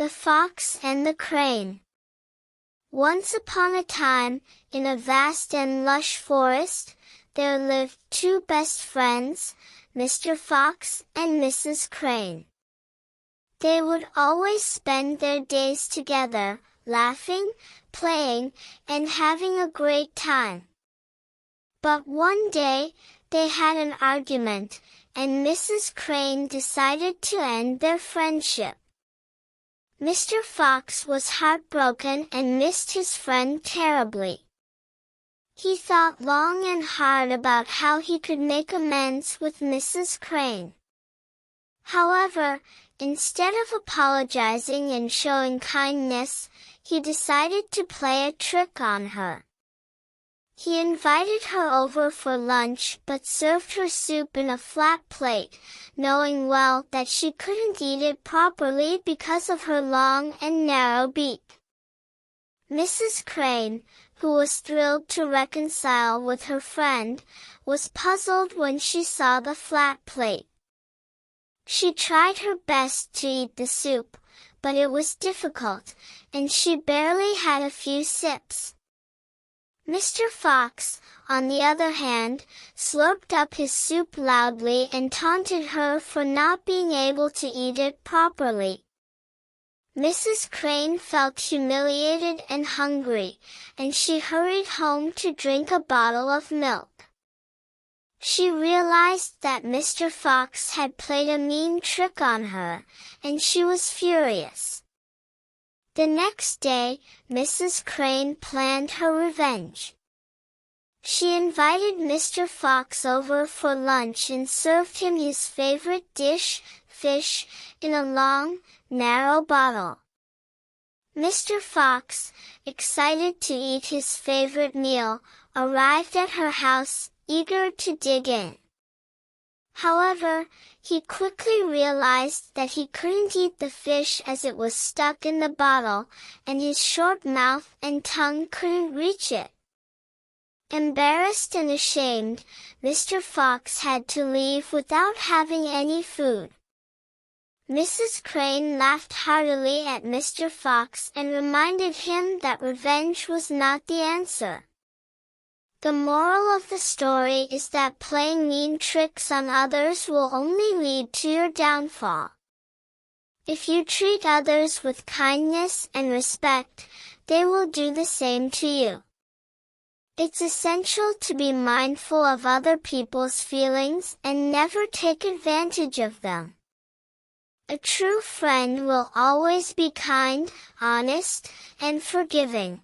The Fox and the Crane. Once upon a time, in a vast and lush forest, there lived two best friends, Mr. Fox and Mrs. Crane. They would always spend their days together, laughing, playing, and having a great time. But one day, they had an argument, and Mrs. Crane decided to end their friendship. Mr. Fox was heartbroken and missed his friend terribly. He thought long and hard about how he could make amends with Mrs. Crane. However, instead of apologizing and showing kindness, he decided to play a trick on her. He invited her over for lunch but served her soup in a flat plate, knowing well that she couldn't eat it properly because of her long and narrow beak. Mrs. Crane, who was thrilled to reconcile with her friend, was puzzled when she saw the flat plate. She tried her best to eat the soup, but it was difficult, and she barely had a few sips. Mr. Fox, on the other hand, slurped up his soup loudly and taunted her for not being able to eat it properly. Mrs. Crane felt humiliated and hungry, and she hurried home to drink a bottle of milk. She realized that Mr. Fox had played a mean trick on her, and she was furious. The next day, Mrs. Crane planned her revenge. She invited Mr. Fox over for lunch and served him his favorite dish, fish, in a long, narrow bottle. Mr. Fox, excited to eat his favorite meal, arrived at her house, eager to dig in. However, he quickly realized that he couldn't eat the fish as it was stuck in the bottle, and his short mouth and tongue couldn't reach it. Embarrassed and ashamed, Mr. Fox had to leave without having any food. Mrs. Crane laughed heartily at Mr. Fox and reminded him that revenge was not the answer. The moral of the story is that playing mean tricks on others will only lead to your downfall. If you treat others with kindness and respect, they will do the same to you. It's essential to be mindful of other people's feelings and never take advantage of them. A true friend will always be kind, honest, and forgiving.